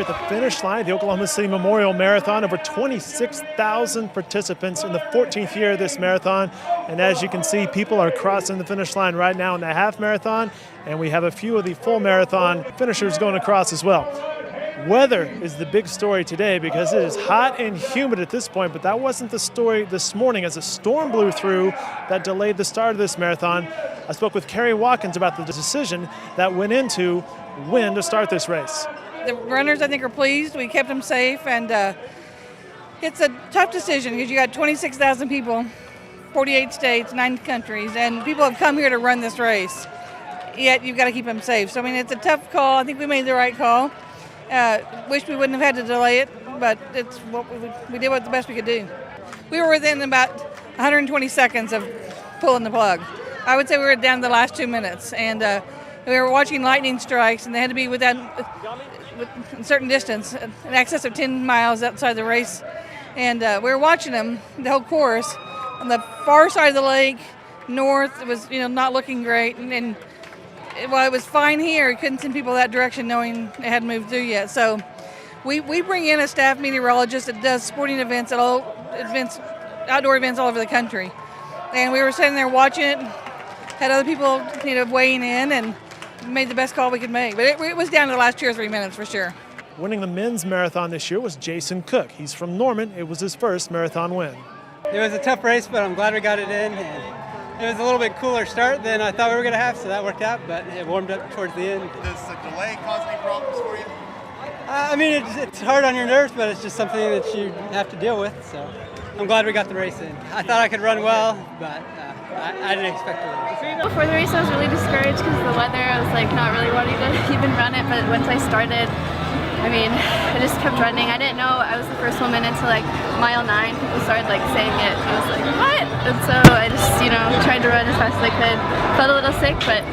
at the finish line, the Oklahoma City Memorial Marathon. Over 26,000 participants in the 14th year of this marathon. And as you can see, people are crossing the finish line right now in the half marathon, and we have a few of the full marathon finishers going across as well. Weather is the big story today because it is hot and humid at this point, but that wasn't the story this morning as a storm blew through that delayed the start of this marathon. I spoke with Kerry Watkins about the decision that went into when to start this race. The runners, I think, are pleased. We kept them safe, and it's a tough decision because you got 26,000 people, 48 states, 9 countries, and people have come here to run this race. Yet you've got to keep them safe. So, I mean, it's a tough call. I think we made the right call. Wish we wouldn't have had to delay it, but it's what we did what the best we could do. We were within about 120 seconds of pulling the plug. I would say we were down to the last 2 minutes, and we were watching lightning strikes, and they had to be within a certain distance, in excess of 10 miles outside the race. And we were watching them the whole course. On the far side of the lake, north, it was not looking great, and while it was fine here, we couldn't send people that direction knowing it hadn't moved through yet. So we bring in a staff meteorologist that does sporting events outdoor events all over the country. And we were sitting there watching it, had other people weighing in, and made the best call we could make. But it was down to the last 2 or 3 minutes for sure. Winning the men's marathon this year was Jason Cook. He's from Norman. It was his first marathon win. It was a tough race, but I'm glad we got it in. And it was a little bit cooler start than I thought we were going to have, so that worked out, but it warmed up towards the end. Does the delay cause any problems for you? I mean, it's hard on your nerves, but it's just something that you have to deal with, so I'm glad we got the race in. I thought I could run well, but I didn't expect to win. Before the race, I was really discouraged because of the weather. I was not really wanting to even run it, but once I started, I just kept running. I didn't know I was the first woman until mile 9. People started saying it. I was like, what? And so I just, tried to run as fast as I could. Felt a little sick, but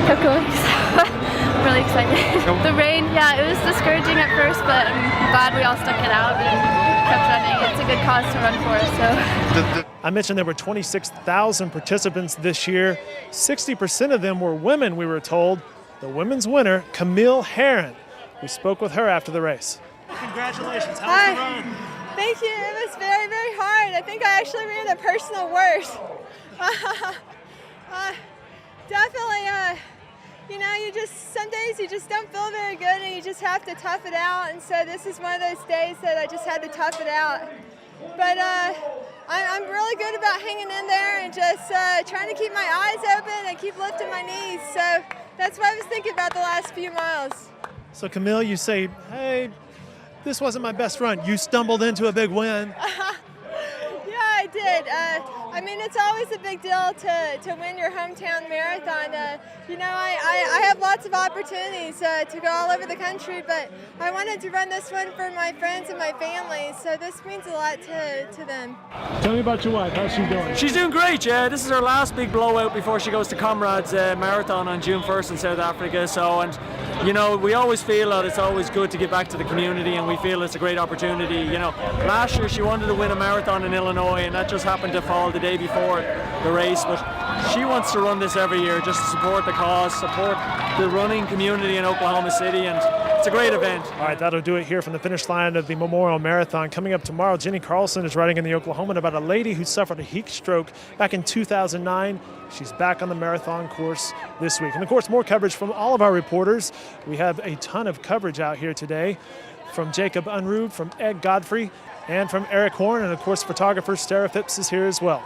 kept going. So I'm really excited. The rain, yeah, it was discouraging at first, but I'm glad we all stuck it out and kept running. It's a good cause to run for, so. I mentioned there were 26,000 participants this year. 60% of them were women, we were told. The women's winner, Camille Herron. We spoke with her after the race. Congratulations. How was the run? Thank you. It was very, very hard. I think I actually ran a personal worst. Definitely, some days you just don't feel very good and you just have to tough it out. And so this is one of those days that I just had to tough it out. But I'm really good about hanging in there and just trying to keep my eyes open and keep lifting my knees. So that's what I was thinking about the last few miles. So Camille, you say, hey, this wasn't my best run. You stumbled into a big win. Yeah, I did. It's always a big deal to win your hometown marathon. I have lots of opportunities to go all over the country, but I wanted to run this one for my friends and my family, so this means a lot to them. Tell me about your wife. How's she doing? She's doing great, yeah. This is her last big blowout before she goes to Comrades Marathon on June 1st in South Africa. So, we always feel that it's always good to give back to the community, and we feel it's a great opportunity. Last year she wanted to win a marathon in Illinois, and that just happened to fall the day before the race, but she wants to run this every year just to support the cause, support the running community in Oklahoma City, and it's a great event. All right, that'll do it here from the finish line of the Memorial Marathon. Coming up tomorrow, Jenny Carlson is writing in the Oklahoman about a lady who suffered a heat stroke back in 2009. She's back on the marathon course this week. And of course, more coverage from all of our reporters. We have a ton of coverage out here today from Jacob Unruh, from Ed Godfrey, and from Eric Horn, and of course, photographer Sarah Phipps is here as well.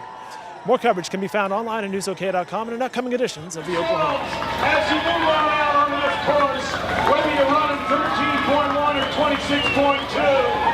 More coverage can be found online at newsok.com and in upcoming editions of the Oklahoma. As you move on out on this course, whether you're running 13.1 or 26.2,